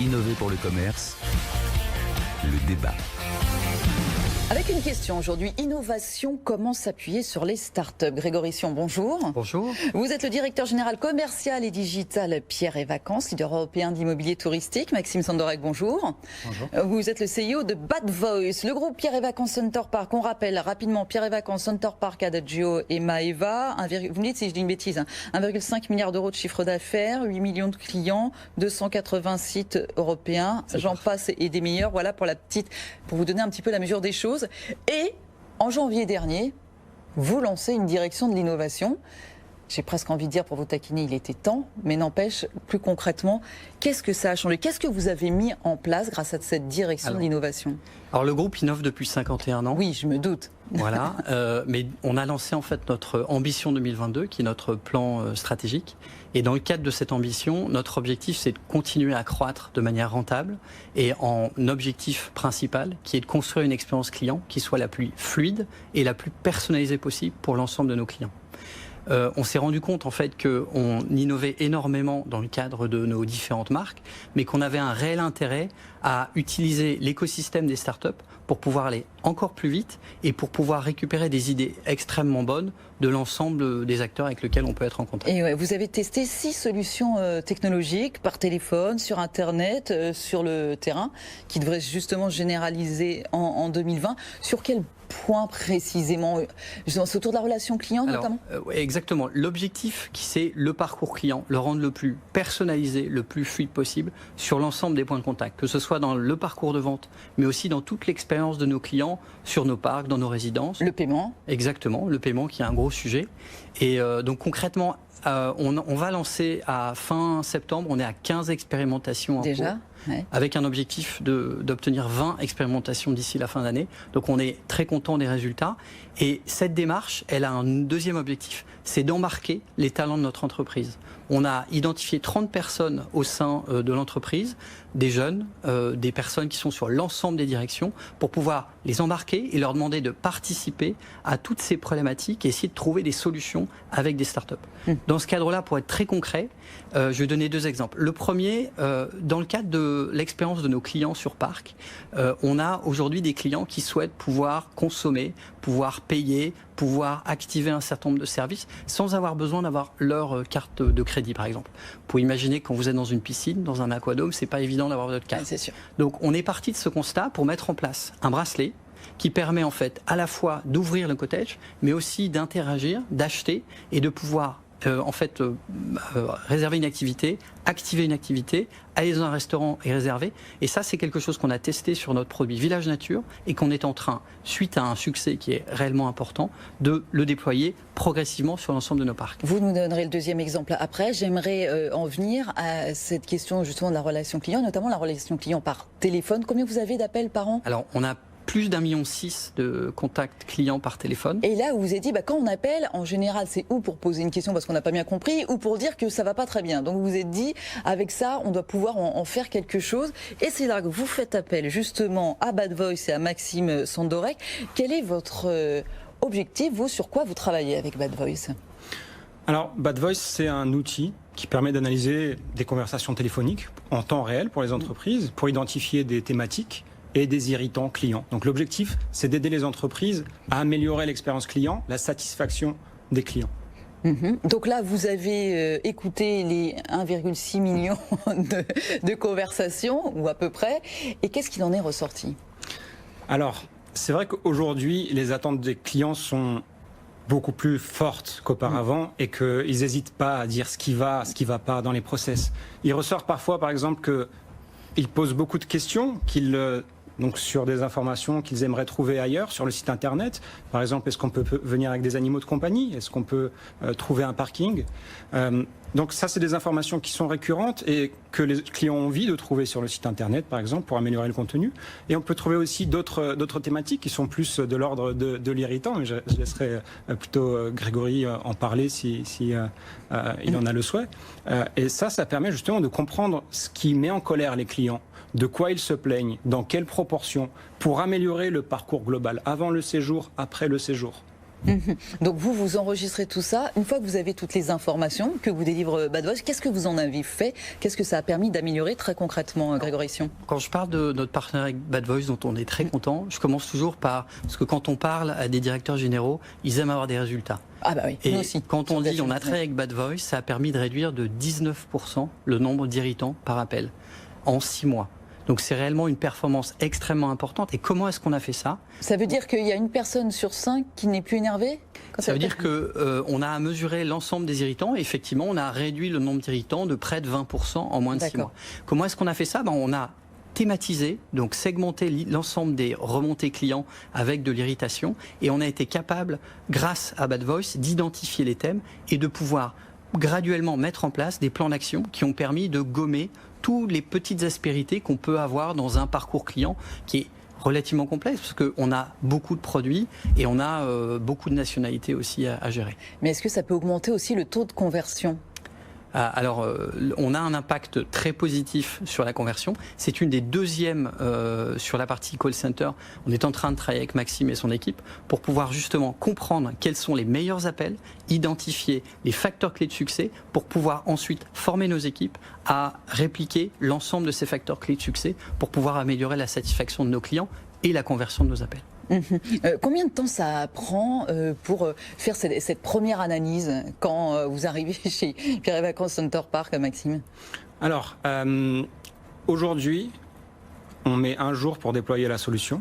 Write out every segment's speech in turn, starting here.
Innover pour le commerce, le débat. Avec une question aujourd'hui, innovation, comment s'appuyer sur les startups? Grégory Sion, bonjour. Bonjour. Vous êtes le directeur général commercial et digital Pierre et Vacances, leader européen d'immobilier touristique. Maxime Sandorek, bonjour. Bonjour. Vous êtes le CEO de Bad Voice, le groupe Pierre et Vacances Center Park. On rappelle rapidement Pierre et Vacances Center Park, Adagio et Maeva. Vous me dites si je dis une bêtise, 1,5 milliard d'euros de chiffre d'affaires, 8 millions de clients, 280 sites européens. J'en passe et des meilleurs. Voilà pour vous donner un petit peu la mesure des choses. Et en janvier dernier, vous lancez une direction de l'innovation. J'ai presque envie de dire, pour vous taquiner, il était temps, mais n'empêche, plus concrètement, qu'est-ce que ça a changé? Qu'est-ce que vous avez mis en place grâce à cette direction de l'innovation? Alors le groupe innove depuis 51 ans. Oui, je me doute. Voilà, mais on a lancé en fait notre ambition 2022, qui est notre plan stratégique. Et dans le cadre de cette ambition, notre objectif, c'est de continuer à croître de manière rentable et en objectif principal, qui est de construire une expérience client qui soit la plus fluide et la plus personnalisée possible pour l'ensemble de nos clients. On s'est rendu compte en fait qu'on innovait énormément dans le cadre de nos différentes marques, mais qu'on avait un réel intérêt à utiliser l'écosystème des startups pour pouvoir aller encore plus vite et pour pouvoir récupérer des idées extrêmement bonnes de l'ensemble des acteurs avec lesquels on peut être en contact. Et ouais, vous avez testé 6 solutions technologiques par téléphone, sur Internet, sur le terrain, qui devraient justement se généraliser en 2020. Sur quel point précisément? C'est autour de la relation client notamment? Exactement. L'objectif, c'est le parcours client, le rendre le plus personnalisé, le plus fluide possible sur l'ensemble des points de contact, que ce soit dans le parcours de vente, mais aussi dans toute l'expérience de nos clients, sur nos parcs, dans nos résidences. Le paiement? Exactement, le paiement qui est un gros sujet. Et donc concrètement, on va lancer à fin septembre, on est à 15 expérimentations en cours. Ouais. Avec un objectif d'obtenir 20 expérimentations d'ici la fin d'année. Donc on est très content des résultats. Et cette démarche, elle a un deuxième objectif, c'est d'embarquer les talents de notre entreprise. On a identifié 30 personnes au sein de l'entreprise, des jeunes, des personnes qui sont sur l'ensemble des directions, pour pouvoir les embarquer et leur demander de participer à toutes ces problématiques et essayer de trouver des solutions avec des startups. Dans ce cadre-là, pour être très concret, je vais donner 2 exemples. Le premier, dans le cadre de l'expérience de nos clients sur parc, on a aujourd'hui des clients qui souhaitent pouvoir consommer, pouvoir payer, pouvoir activer un certain nombre de services sans avoir besoin d'avoir leur carte de crédit, par exemple. Vous pouvez imaginer que quand vous êtes dans une piscine, dans un aquadome, c'est pas évident d'avoir votre carte. C'est sûr. Donc on est parti de ce constat pour mettre en place un bracelet qui permet en fait à la fois d'ouvrir le cottage, mais aussi d'interagir, d'acheter et de pouvoir réserver une activité, activer une activité, aller dans un restaurant et réserver. Et ça, c'est quelque chose qu'on a testé sur notre produit Village Nature et qu'on est en train, suite à un succès qui est réellement important, de le déployer progressivement sur l'ensemble de nos parcs. Vous nous donnerez le deuxième exemple après. J'aimerais en venir à cette question justement de la relation client, notamment la relation client par téléphone. Combien vous avez d'appels par an? Alors, on a plus d'1,6 million de contacts clients par téléphone. Et là, vous vous êtes dit, quand on appelle, en général, c'est ou pour poser une question parce qu'on n'a pas bien compris, ou pour dire que ça va pas très bien. Donc vous vous êtes dit, avec ça, on doit pouvoir en faire quelque chose. Et c'est là que vous faites appel justement à Bad Voice et à Maxime Sandorek. Quel est votre objectif, vous, sur quoi vous travaillez avec Bad Voice? Alors, Bad Voice, c'est un outil qui permet d'analyser des conversations téléphoniques en temps réel pour les entreprises, pour identifier des thématiques et des irritants clients. Donc l'objectif, c'est d'aider les entreprises à améliorer l'expérience client, la satisfaction des clients. Donc là, vous avez écouté les 1,6 million de conversations, ou à peu près, et qu'est-ce qu'il en est ressorti? Alors, c'est vrai qu'aujourd'hui, les attentes des clients sont beaucoup plus fortes qu'auparavant et qu'ils n'hésitent pas à dire ce qui va pas dans les process. Il ressort parfois, par exemple, qu'ils posent beaucoup de questions, donc sur des informations qu'ils aimeraient trouver ailleurs, sur le site internet. Par exemple, est-ce qu'on peut venir avec des animaux de compagnie? Est-ce qu'on peut trouver un parking? Donc ça, c'est des informations qui sont récurrentes et que les clients ont envie de trouver sur le site internet, par exemple, pour améliorer le contenu. Et on peut trouver aussi d'autres thématiques qui sont plus de l'ordre de l'irritant. Mais je laisserai plutôt Grégory en parler si il en a le souhait. Et ça permet justement de comprendre ce qui met en colère les clients, de quoi ils se plaignent, dans quelle proportion, pour améliorer le parcours global, avant le séjour, après le séjour. Donc vous enregistrez tout ça. Une fois que vous avez toutes les informations que vous délivre Bad Voice, qu'est-ce que vous en avez fait? Qu'est-ce que ça a permis d'améliorer très concrètement, Grégory Sion? Quand je parle de notre partenaire avec Bad Voice, dont on est très content, je commence toujours par... Parce que quand on parle à des directeurs généraux, ils aiment avoir des résultats. Ah bah oui, et nous aussi. Quand on dit on a travaillé avec Bad Voice, ça a permis de réduire de 19% le nombre d'irritants par appel en 6 mois. Donc c'est réellement une performance extrêmement importante. Et comment est-ce qu'on a fait ça? Ça veut dire qu'il y a une personne sur 5 qui n'est plus énervée? Ça veut dire qu'on a mesuré l'ensemble des irritants et effectivement on a réduit le nombre d'irritants de près de 20% en moins de 6 mois. Comment est-ce qu'on a fait ça? On a thématisé, donc segmenté l'ensemble des remontées clients avec de l'irritation et on a été capable, grâce à Bad Voice, d'identifier les thèmes et de pouvoir graduellement mettre en place des plans d'action qui ont permis de gommer toutes les petites aspérités qu'on peut avoir dans un parcours client qui est relativement complexe parce qu'on a beaucoup de produits et on a beaucoup de nationalités aussi à gérer. Mais est-ce que ça peut augmenter aussi le taux de conversion ? Alors, on a un impact très positif sur la conversion. C'est une des deuxièmes sur la partie call center. On est en train de travailler avec Maxime et son équipe pour pouvoir justement comprendre quels sont les meilleurs appels, identifier les facteurs clés de succès pour pouvoir ensuite former nos équipes à répliquer l'ensemble de ces facteurs clés de succès pour pouvoir améliorer la satisfaction de nos clients et la conversion de nos appels. Combien de temps ça prend pour faire cette première analyse quand vous arrivez chez Pierre et Vacances Center Park, Maxime? Alors, aujourd'hui, on met 1 jour pour déployer la solution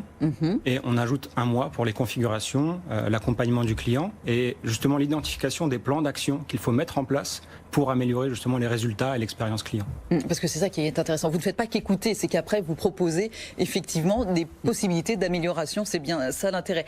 et on ajoute 1 mois pour les configurations, l'accompagnement du client et justement l'identification des plans d'action qu'il faut mettre en place pour améliorer justement les résultats et l'expérience client. Parce que c'est ça qui est intéressant. Vous ne faites pas qu'écouter, c'est qu'après vous proposez effectivement des possibilités d'amélioration. C'est bien ça l'intérêt.